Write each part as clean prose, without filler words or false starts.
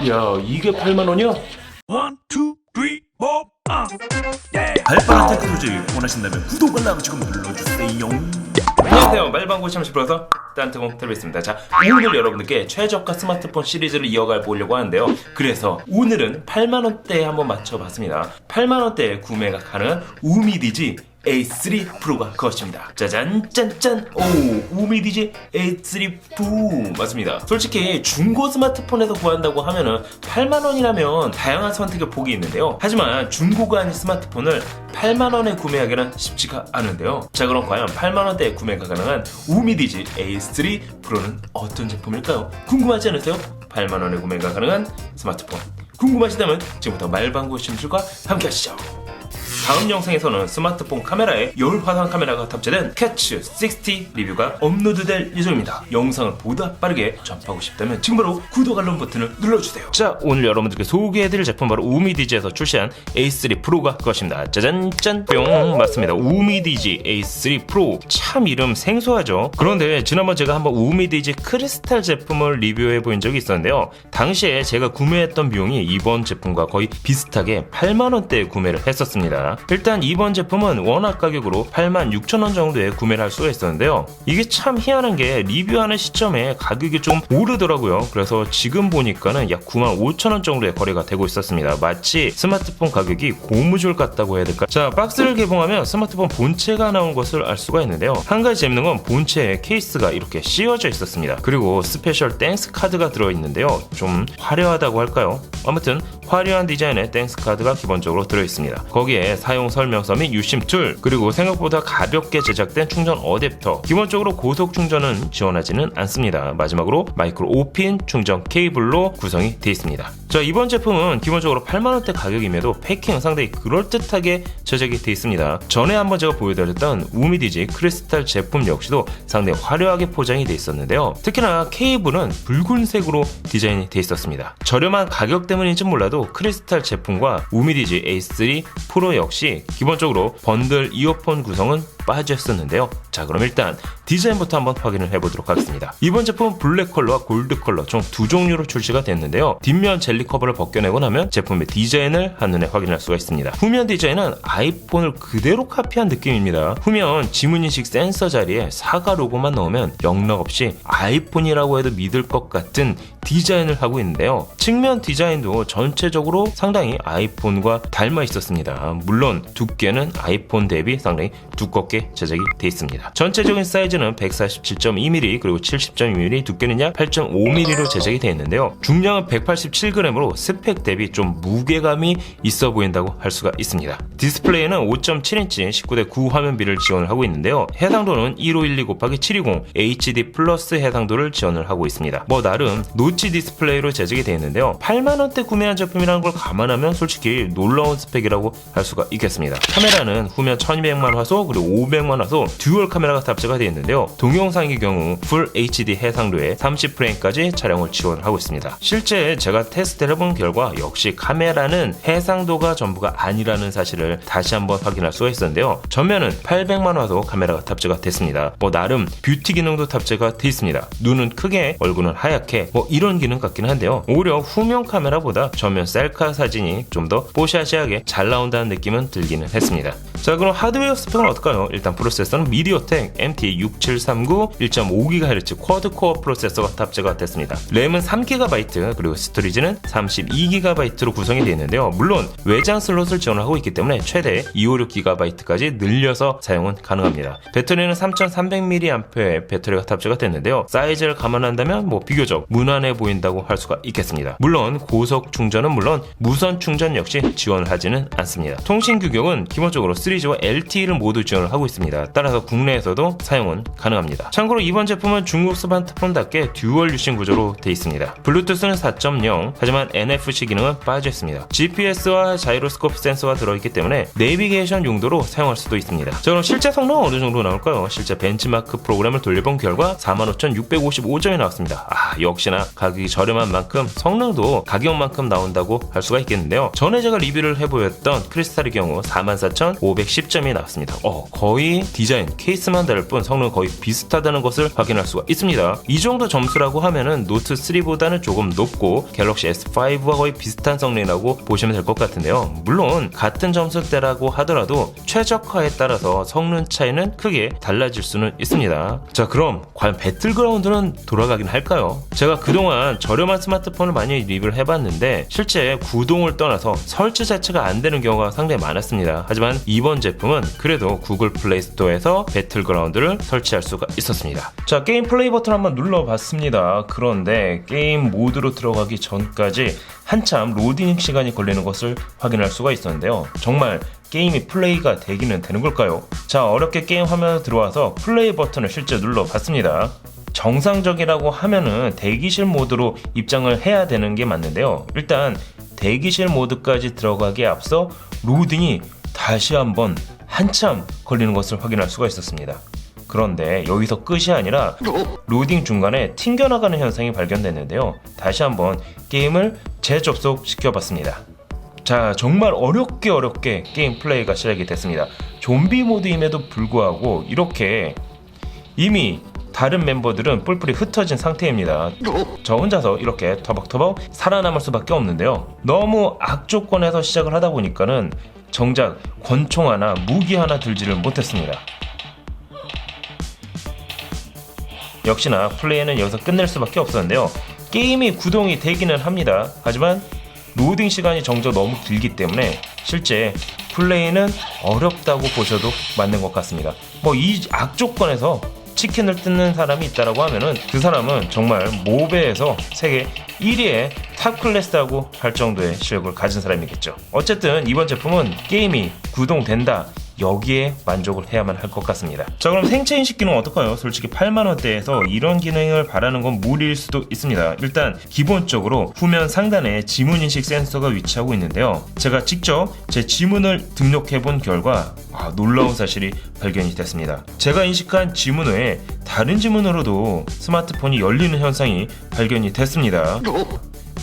야, 이게 8만원이야? 1, 2, 3, 4, 발빠른 테크놀지 원하신다면 구독 알람 지금 눌러주세요. 안녕하세요. 말방구 참 프로서 딴트공 TV입니다. 자, 오늘 여러분들께 최저가 스마트폰 시리즈를 이어가 보려고 하는데요. 그래서 오늘은 8만원대에 한번 맞춰봤습니다. 8만원대에 구매가 가능한 우미디지 A3 프로가 그것입니다. 짜잔 짠짠. 오, 우미디지 A3 프로 맞습니다. 솔직히 중고 스마트폰에서 구한다고 하면은 8만원이라면 다양한 선택의 폭이 있는데요. 하지만 중고가 아닌 스마트폰을 8만원에 구매하기는 쉽지가 않은데요. 자, 그럼 과연 8만원대에 구매가 가능한 우미디지 A3 프로는 어떤 제품일까요? 궁금하지 않으세요? 8만원에 구매가 가능한 스마트폰 궁금하시다면 지금부터 말방구 시청자들과 함께 하시죠. 다음 영상에서는 스마트폰 카메라에 열화상 카메라가 탑재된 캐치 60 리뷰가 업로드될 예정입니다. 영상을 보다 빠르게 접하고 싶다면 지금 바로 구독 알람 버튼을 눌러주세요. 자, 오늘 여러분들께 소개해드릴 제품 바로 우미디지에서 출시한 A3 프로가 그것입니다. 짜잔 짠 뿅. 맞습니다. 우미디지 A3 프로. 참 이름 생소하죠. 그런데 지난번 제가 한번 우미디지 크리스탈 제품을 리뷰해 본 적이 있었는데요. 당시에 제가 구매했던 비용이 이번 제품과 거의 비슷하게 8만원대에 구매를 했었습니다. 일단 이번 제품은 원화 가격으로 86,000원 정도에 구매를 할 수가 있었는데요. 이게 참 희한한 게 리뷰하는 시점에 가격이 좀 오르더라고요. 그래서 지금 보니까는 약 95,000원 정도의 거래가 되고 있었습니다. 마치 스마트폰 가격이 고무줄 같다고 해야 될까? 자, 박스를 개봉하면 스마트폰 본체가 나온 것을 알 수가 있는데요. 한 가지 재밌는 건 본체에 케이스가 이렇게 씌워져 있었습니다. 그리고 스페셜 땡스 카드가 들어있는데요. 좀 화려하다고 할까요? 아무튼 화려한 디자인의 땡스 카드가 기본적으로 들어있습니다. 거기에 사용 설명서 및 유심 툴, 그리고 생각보다 가볍게 제작된 충전 어댑터, 기본적으로 고속 충전은 지원하지는 않습니다. 마지막으로 마이크로 5핀 충전 케이블로 구성이 되어 있습니다. 자, 이번 제품은 기본적으로 8만원대 가격임에도 패킹은 상당히 그럴듯하게 제작이 되어 있습니다. 전에 한번 제가 보여드렸던 우미디지 크리스탈 제품 역시도 상당히 화려하게 포장이 되어 있었는데요. 특히나 케이블은 붉은색으로 디자인이 되어 있었습니다. 저렴한 가격 때문인지 몰라도 크리스탈 제품과 우미디지 A3 프로 역시 기본적으로 번들 이어폰 구성은 빠져 있었는데요. 자, 그럼 일단 디자인부터 한번 확인을 해보도록 하겠습니다. 이번 제품은 블랙 컬러와 골드 컬러 총 두 종류로 출시가 됐는데요. 뒷면 젤리 커버를 벗겨내고 나면 제품의 디자인을 한눈에 확인할 수가 있습니다. 후면 디자인은 아이폰을 그대로 카피한 느낌입니다. 후면 지문인식 센서 자리에 사과 로고만 넣으면 영락없이 아이폰이라고 해도 믿을 것 같은 디자인을 하고 있는데요. 측면 디자인도 전체적으로 상당히 아이폰과 닮아 있었습니다. 물론 두께는 아이폰 대비 상당히 두껍게 제작이 되어 있습니다. 전체적인 사이즈는 147.2mm 그리고 70.2mm, 두께는 약 8.5mm로 제작이 되어 있는데요. 중량은 187g으로 스펙 대비 좀 무게감이 있어 보인다고 할 수가 있습니다. 디스플레이는 5.7인치 19:9 화면비를 지원을 하고 있는데요. 해상도는 1512 곱하기 720 HD 플러스 해상도를 지원을 하고 있습니다. 나름 노치 디스플레이로 제작이 되어 있는데요. 8만원대 구매한 제품이라는 걸 감안하면 솔직히 놀라운 스펙이라고 할 수가 있겠습니다. 카메라는 후면 1200만 화소 그리고 500만 화소 듀얼 카메라가 탑재가 되어 있는데요. 동영상의 경우 풀 HD 해상도에 30프레임까지 촬영을 지원을 하고 있습니다. 실제 제가 테스트를 해본 결과 역시 카메라는 해상도가 전부가 아니라는 사실을 다시 한번 확인할 수가 있었는데요. 전면은 800만 화소 카메라가 탑재가 됐습니다. 나름 뷰티 기능도 탑재가 되어 있습니다. 눈은 크게, 얼굴은 하얗게 이런 기능 같기는 한데요. 오히려 후면 카메라보다 전면 셀카 사진이 좀 더 뽀샤시하게 잘 나온다는 느낌은 들기는 했습니다. 자, 그럼 하드웨어 스펙은 어떨까요? 일단 프로세서는 미디어텍 MT6739 1.5GHz 쿼드코어 프로세서가 탑재가 됐습니다. 램은 3GB 그리고 스토리지는 32GB로 구성이 되어 있는데요. 물론 외장 슬롯을 지원하고 있기 때문에 최대 256GB까지 늘려서 사용은 가능합니다. 배터리는 3300mAh의 배터리가 탑재가 됐는데요. 사이즈를 감안한다면 비교적 무난해 보인다고 할 수가 있겠습니다. 물론 고속 충전은 물론 무선 충전 역시 지원을 하지는 않습니다. 통신 규격은 기본적으로 3G와 LTE를 모두 지원을 하고 있습니다. 따라서 국내에서도 사용은 가능합니다. 참고로 이번 제품은 중국 스마트폰답게 듀얼 유심 구조로 되어 있습니다. 블루투스는 4.0, 하지만 NFC 기능은 빠져 있습니다. GPS와 자이로스코프 센서가 들어있기 때문에 내비게이션 용도로 사용할 수도 있습니다. 자, 그럼 실제 성능은 어느 정도 나올까요? 실제 벤치마크 프로그램을 돌려본 결과 45,655점이 나왔습니다. 역시나 가격이 저렴한 만큼 성능도 가격만큼 나온다고 할 수가 있겠는데요. 전에 제가 리뷰를 해보였던 크리스탈의 경우 44,510점이 나왔습니다. 거의 디자인, 케이스만 다를 뿐 성능은 거의 비슷하다는 것을 확인할 수가 있습니다. 이 정도 점수라고 하면은 노트 3보다는 조금 높고 갤럭시 S5와 거의 비슷한 성능이라고 보시면 될 것 같은데요. 물론 같은 점수대라고 하더라도 최적화에 따라서 성능 차이는 크게 달라질 수는 있습니다. 자, 그럼 과연 배틀그라운드는 돌아가긴 할까요? 제가 그동안 저렴한 스마트폰을 많이 리뷰를 해봤는데 실제 구동을 떠나서 설치 자체가 안 되는 경우가 상당히 많았습니다. 하지만 이번 제품은 그래도 구글 플레이 스토어에서 배틀그라운드를 설치할 수가 있었습니다. 자, 게임 플레이 버튼 한번 눌러봤습니다. 그런데 게임 모드로 들어가기 전까지 한참 로딩 시간이 걸리는 것을 확인할 수가 있었는데요. 정말 게임이 플레이가 되기는 되는 걸까요? 자, 어렵게 게임 화면에 들어와서 플레이 버튼을 실제 눌러봤습니다. 정상적이라고 하면은 대기실 모드로 입장을 해야 되는 게 맞는데요. 일단 대기실 모드까지 들어가기에 앞서 로딩이 다시 한번 한참 걸리는 것을 확인할 수가 있었습니다. 그런데 여기서 끝이 아니라 로딩 중간에 튕겨나가는 현상이 발견됐는데요. 다시 한번 게임을 재접속 시켜봤습니다. 자, 정말 어렵게 게임 플레이가 시작이 됐습니다. 좀비 모드임에도 불구하고 이렇게 이미 다른 멤버들은 뿔뿔이 흩어진 상태입니다. 저 혼자서 이렇게 터벅터벅 살아남을 수밖에 없는데요. 너무 악조건에서 시작을 하다 보니까는 정작 권총 하나, 무기 하나 들지를 못했습니다. 역시나 플레이는 여기서 끝낼 수밖에 없었는데요. 게임이 구동이 되기는 합니다. 하지만 로딩 시간이 정작 너무 길기 때문에 실제 플레이는 어렵다고 보셔도 맞는 것 같습니다. 뭐 이 악조건에서 치킨을 뜯는 사람이 있다라고 하면은 그 사람은 정말 모베에서 세계 1위의 탑 클래스라고 할 정도의 실력을 가진 사람이겠죠. 어쨌든 이번 제품은 게임이 구동된다, 여기에 만족을 해야만 할 것 같습니다. 자, 그럼 생체 인식 기능 어떨까요? 솔직히 8만원대에서 이런 기능을 바라는 건 무리일 수도 있습니다. 일단 기본적으로 후면 상단에 지문 인식 센서가 위치하고 있는데요. 제가 직접 제 지문을 등록해 본 결과 놀라운 사실이 발견이 됐습니다. 제가 인식한 지문 외에 다른 지문으로도 스마트폰이 열리는 현상이 발견이 됐습니다.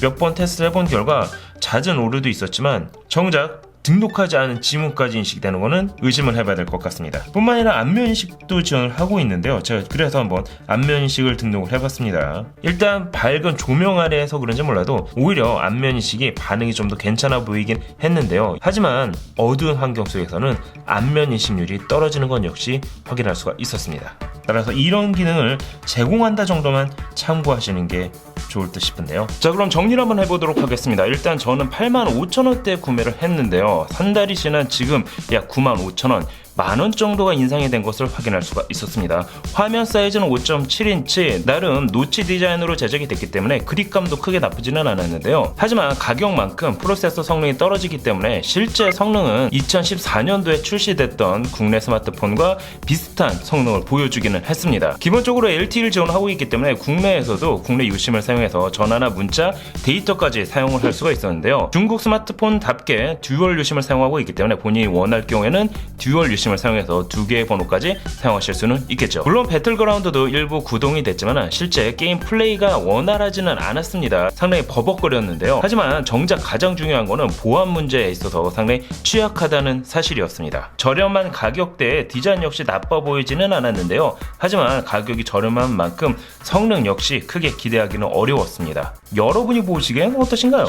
몇 번 테스트를 해본 결과 잦은 오류도 있었지만 정작 등록하지 않은 지문까지 인식되는 거는 의심을 해봐야 될 것 같습니다. 뿐만 아니라 안면 인식도 지원을 하고 있는데요. 제가 그래서 한번 안면 인식을 등록을 해봤습니다. 일단 밝은 조명 아래에서 그런지 몰라도 오히려 안면 인식이 반응이 좀 더 괜찮아 보이긴 했는데요. 하지만 어두운 환경 속에서는 안면 인식률이 떨어지는 건 역시 확인할 수가 있었습니다. 따라서 이런 기능을 제공한다 정도만 참고하시는 게 좋을 듯 싶은데요. 자, 그럼 정리를 한번 해보도록 하겠습니다. 일단 저는 85,000원대에 구매를 했는데요. 한 달이 지난 지금 약 95,000원, 만원 정도가 인상이 된 것을 확인할 수가 있었습니다. 화면 사이즈는 5.7인치, 나름 노치 디자인으로 제작이 됐기 때문에 그립감도 크게 나쁘지는 않았는데요. 하지만 가격만큼 프로세서 성능이 떨어지기 때문에 실제 성능은 2014년도에 출시됐던 국내 스마트폰과 비슷한 성능을 보여주기는 했습니다. 기본적으로 LTE를 지원하고 있기 때문에 국내에서도 국내 유심을 사용해서 전화나 문자, 데이터까지 사용을 할 수가 있었는데요. 중국 스마트폰답게 듀얼 유심을 사용하고 있기 때문에 본인이 원할 경우에는 듀얼 유심 을 사용해서 두 개의 번호까지 사용하실 수는 있겠죠. 물론 배틀그라운드도 일부 구동이 됐지만 실제 게임 플레이가 원활하지는 않았습니다. 상당히 버벅거렸는데요. 하지만 정작 가장 중요한 거는 보안 문제에 있어서 상당히 취약하다는 사실이었습니다. 저렴한 가격대에 디자인 역시 나빠 보이지는 않았는데요. 하지만 가격이 저렴한 만큼 성능 역시 크게 기대하기는 어려웠습니다. 여러분이 보시기엔 어떠신가요?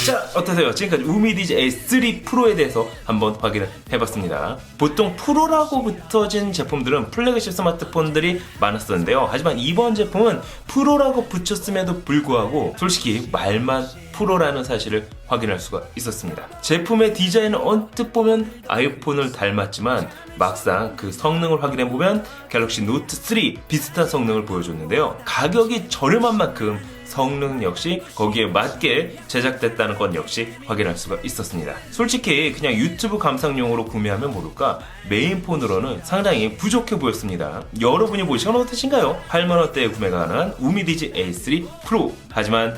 자, 어떠세요? 지금까지 우미디지 A3 프로에 대해서 한번 확인을 해봤습니다. 보통 프로라고 붙어진 제품들은 플래그십 스마트폰들이 많았었는데요. 하지만 이번 제품은 프로라고 붙였음에도 불구하고 솔직히 말만 프로라는 사실을 확인할 수가 있었습니다. 제품의 디자인은 언뜻 보면 아이폰을 닮았지만 막상 그 성능을 확인해보면 갤럭시 노트 3 비슷한 성능을 보여줬는데요. 가격이 저렴한 만큼 성능 역시 거기에 맞게 제작됐다는 건 역시 확인할 수가 있었습니다. 솔직히 그냥 유튜브 감상용으로 구매하면 모를까 메인폰으로는 상당히 부족해 보였습니다. 여러분이 보시면 어떠신가요? 8만원대에 구매가 가능한 우미디지 A3 프로. 하지만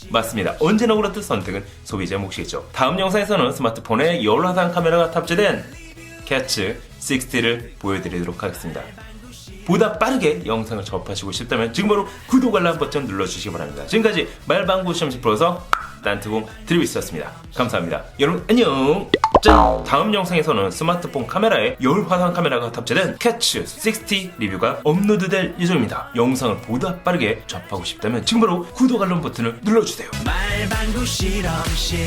맞습니다. 언제나 그렇듯 선택은 소비자의 몫이겠죠. 다음 영상에서는 스마트폰에 열화상 카메라가 탑재된 캐츠 60를 보여드리도록 하겠습니다. 보다 빠르게 영상을 접하시고 싶다면 지금 바로 구독 알람 버튼 눌러주시기 바랍니다. 지금까지 말방구 시험지 프로서 딴트공 드리고 있었습니다. 감사합니다. 여러분 안녕. 짠! 다음 영상에서는 스마트폰 카메라에 열 화상 카메라가 탑재된 캐츠 60 리뷰가 업로드될 예정입니다. 영상을 보다 빠르게 접하고 싶다면 지금 바로 구독 알람 버튼을 눌러주세요. 말방구 실험실